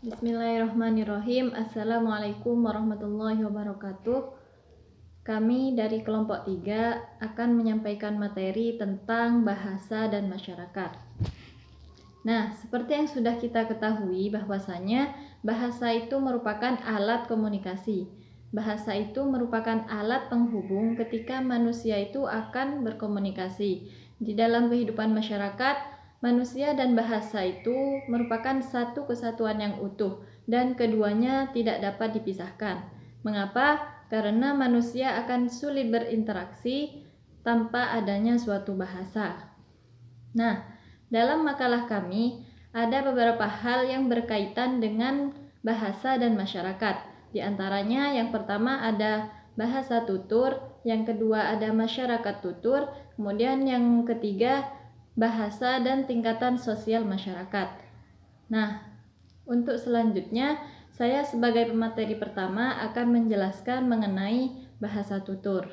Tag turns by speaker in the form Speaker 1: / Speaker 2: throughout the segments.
Speaker 1: Bismillahirrahmanirrahim. Assalamualaikum warahmatullahi wabarakatuh. Kami dari kelompok 3 akan menyampaikan materi tentang bahasa dan masyarakat. Nah, seperti yang sudah kita ketahui bahwasanya bahasa itu merupakan alat komunikasi. Bahasa itu merupakan alat penghubung ketika manusia itu akan berkomunikasi. Di dalam kehidupan masyarakat, manusia dan bahasa itu merupakan satu kesatuan yang utuh dan keduanya tidak dapat dipisahkan. Mengapa? Karena manusia akan sulit berinteraksi tanpa adanya suatu bahasa. Nah, dalam makalah kami ada beberapa hal yang berkaitan dengan bahasa dan masyarakat. Di antaranya yang pertama ada bahasa tutur, yang kedua ada masyarakat tutur, kemudian yang ketiga bahasa dan tingkatan sosial masyarakat. Nah, untuk selanjutnya saya sebagai pemateri pertama akan menjelaskan mengenai bahasa tutur.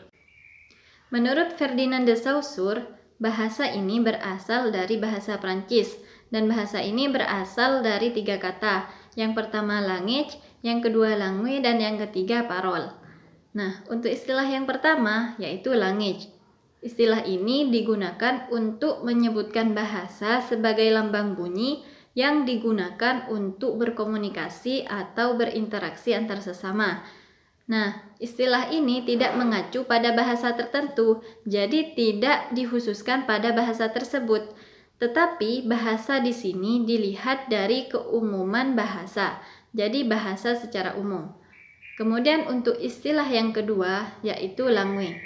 Speaker 1: Menurut Ferdinand de Saussure, bahasa ini berasal dari bahasa Prancis dan bahasa ini berasal dari 3 kata. Yang pertama language, yang kedua langue, dan yang ketiga parole. Nah, untuk istilah yang pertama yaitu language. Istilah ini digunakan untuk menyebutkan bahasa sebagai lambang bunyi yang digunakan untuk berkomunikasi atau berinteraksi antar sesama. Nah, istilah ini tidak mengacu pada bahasa tertentu, jadi tidak dikhususkan pada bahasa tersebut. Tetapi bahasa di sini dilihat dari keumuman bahasa, jadi bahasa secara umum. Kemudian untuk istilah yang kedua yaitu langue.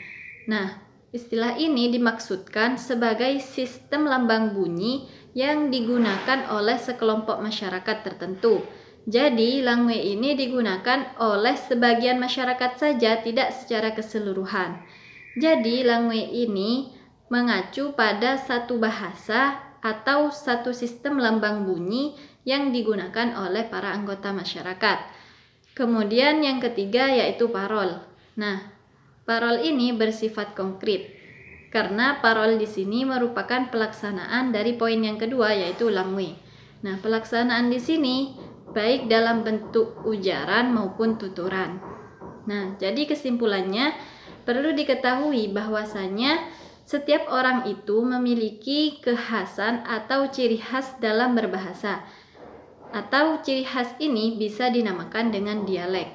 Speaker 1: Nah, istilah ini dimaksudkan sebagai sistem lambang bunyi yang digunakan oleh sekelompok masyarakat tertentu. Jadi, langue ini digunakan oleh sebagian masyarakat saja, tidak secara keseluruhan. Jadi, langue ini mengacu pada satu bahasa atau satu sistem lambang bunyi yang digunakan oleh para anggota masyarakat. Kemudian yang ketiga yaitu parole. Nah, parole ini bersifat konkret karena parole di sini merupakan pelaksanaan dari poin yang kedua yaitu langue. Nah, pelaksanaan di sini baik dalam bentuk ujaran maupun tuturan. Nah, jadi kesimpulannya perlu diketahui bahwasanya setiap orang itu memiliki kekhasan atau ciri khas dalam berbahasa. Atau ciri khas ini bisa dinamakan dengan dialek.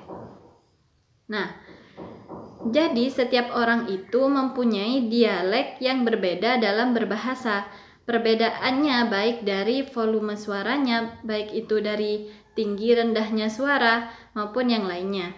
Speaker 1: Nah, jadi setiap orang itu mempunyai dialek yang berbeda dalam berbahasa. Perbedaannya baik dari volume suaranya, baik itu dari tinggi rendahnya suara maupun yang lainnya.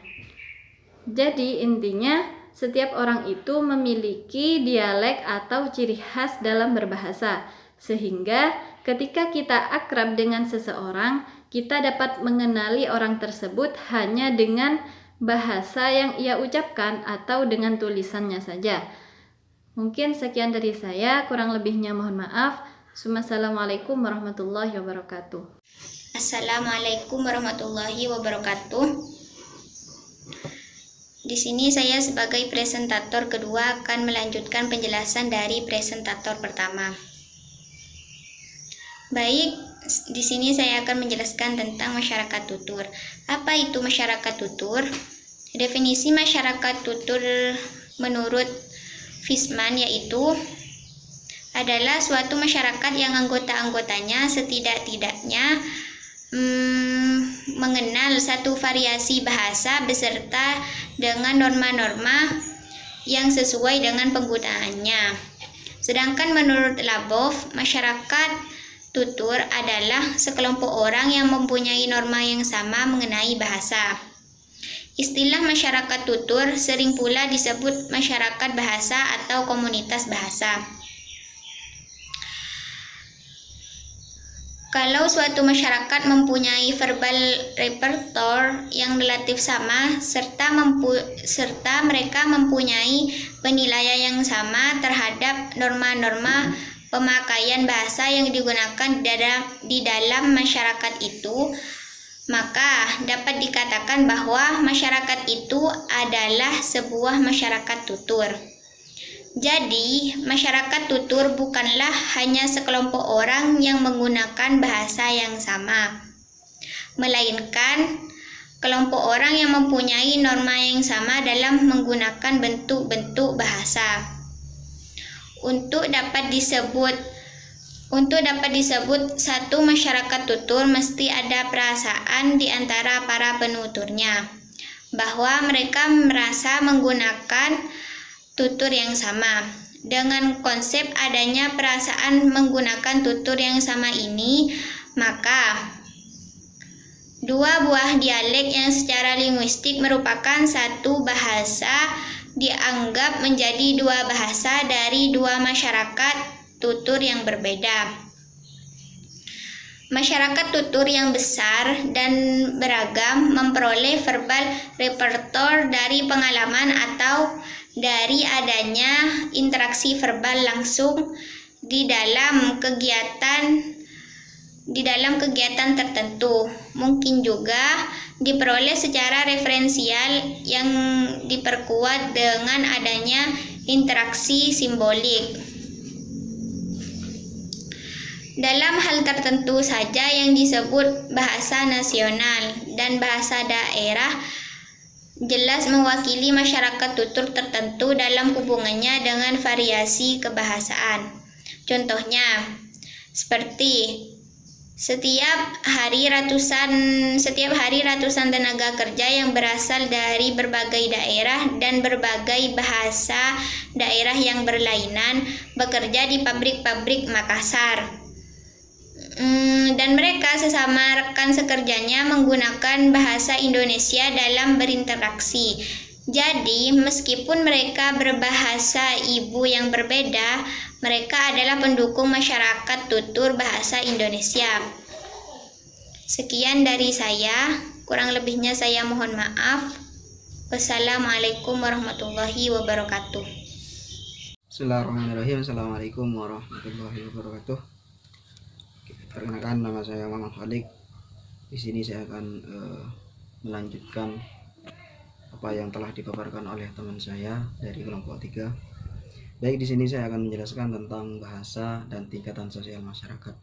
Speaker 1: Jadi intinya setiap orang itu memiliki dialek atau ciri khas dalam berbahasa. Sehingga ketika kita akrab dengan seseorang, kita dapat mengenali orang tersebut hanya dengan bahasa yang ia ucapkan atau dengan tulisannya saja. Mungkin sekian dari saya, kurang lebihnya mohon maaf. Assalamualaikum warahmatullahi wabarakatuh.
Speaker 2: Assalamualaikum warahmatullahi wabarakatuh. Di sini saya sebagai presentator kedua akan melanjutkan penjelasan dari presentator pertama. Baik, di sini saya akan menjelaskan tentang masyarakat tutur. Apa itu masyarakat tutur? Definisi masyarakat tutur menurut Fishman yaitu adalah suatu masyarakat yang anggota-anggotanya setidak-tidaknya mengenal satu variasi bahasa beserta dengan norma-norma yang sesuai dengan penggunaannya. Sedangkan menurut Labov, masyarakat tutur adalah sekelompok orang yang mempunyai norma yang sama mengenai bahasa. Istilah masyarakat tutur sering pula disebut masyarakat bahasa atau komunitas bahasa. Kalau suatu masyarakat mempunyai verbal repertoire yang relatif sama serta mereka mempunyai penilaian yang sama terhadap norma-norma pemakaian bahasa yang digunakan di dalam masyarakat itu, maka dapat dikatakan bahwa masyarakat itu adalah sebuah masyarakat tutur. Jadi, masyarakat tutur bukanlah hanya sekelompok orang yang menggunakan bahasa yang sama. melainkan kelompok orang yang mempunyai norma yang sama dalam menggunakan bentuk-bentuk bahasa. Untuk dapat disebut satu masyarakat tutur, mesti ada perasaan di antara para penuturnya bahwa mereka merasa menggunakan tutur yang sama. Dengan konsep adanya perasaan menggunakan tutur yang sama ini, maka dua buah dialek yang secara linguistik merupakan satu bahasa dianggap menjadi dua bahasa dari dua masyarakat tutur yang berbeda. Masyarakat tutur yang besar dan beragam memperoleh verbal repertoire dari pengalaman atau dari adanya interaksi verbal langsung di dalam kegiatan tertentu. Mungkin juga diperoleh secara referensial yang diperkuat dengan adanya interaksi simbolik. Dalam hal tertentu saja yang disebut bahasa nasional dan bahasa daerah jelas mewakili masyarakat tutur tertentu dalam hubungannya dengan variasi kebahasaan. Contohnya, seperti setiap hari ratusan tenaga kerja yang berasal dari berbagai daerah dan berbagai bahasa daerah yang berlainan bekerja di pabrik-pabrik Makassar. Dan mereka sesama rekan sekerjanya menggunakan bahasa Indonesia dalam berinteraksi. Jadi, meskipun mereka berbahasa ibu yang berbeda, mereka adalah pendukung masyarakat tutur bahasa Indonesia. Sekian dari saya, kurang lebihnya saya mohon maaf. Wassalamualaikum warahmatullahi wabarakatuh.
Speaker 3: Bismillahirrahmanirrahim. Assalamualaikum warahmatullahi wabarakatuh. Perkenalkan, nama saya Muhammad Khalik. Di sini saya akan melanjutkan apa yang telah dipaparkan oleh teman saya dari kelompok 3. Baik, di sini saya akan menjelaskan tentang bahasa dan tingkatan sosial masyarakat.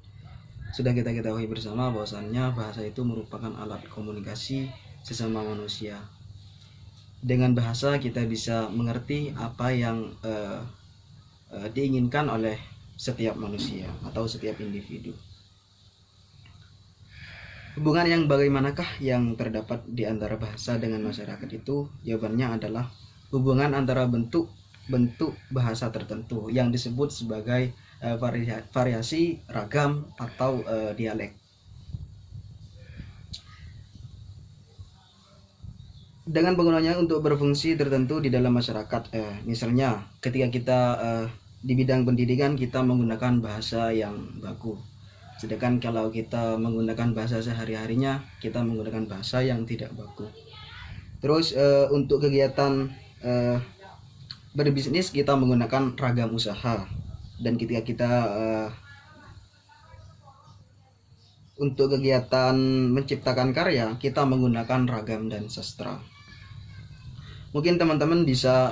Speaker 3: Sudah kita ketahui bersama bahwasannya bahasa itu merupakan alat komunikasi sesama manusia. Dengan bahasa kita bisa mengerti apa yang diinginkan oleh setiap manusia atau setiap individu. Hubungan yang bagaimanakah yang terdapat di antara bahasa dengan masyarakat itu? Jawabannya adalah hubungan antara bentuk bahasa tertentu yang disebut sebagai variasi, ragam, atau dialek. Dengan penggunanya untuk berfungsi tertentu di dalam masyarakat. Misalnya ketika kita di bidang pendidikan kita menggunakan bahasa yang baku. Sedangkan kalau kita menggunakan bahasa sehari-harinya, kita menggunakan bahasa yang tidak baku. Terus untuk kegiatan berbisnis kita menggunakan ragam usaha. Dan ketika kita untuk kegiatan menciptakan karya, kita menggunakan ragam dan sastra. Mungkin teman-teman bisa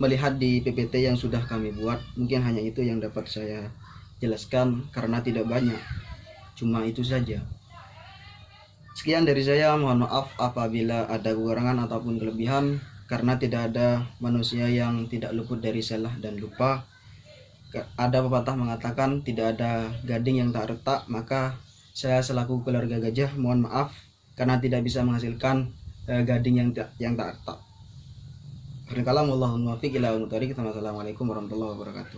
Speaker 3: melihat di PPT yang sudah kami buat. Mungkin hanya itu yang dapat saya jelaskan karena tidak banyak, cuma itu saja. Sekian dari saya, mohon maaf apabila ada kekurangan ataupun kelebihan, karena tidak ada manusia yang tidak luput dari salah dan lupa. Ada pepatah mengatakan tidak ada gading yang tak retak, maka saya selaku keluarga gajah mohon maaf karena tidak bisa menghasilkan gading yang tak retak. Assalamualaikum warahmatullahi wabarakatuh.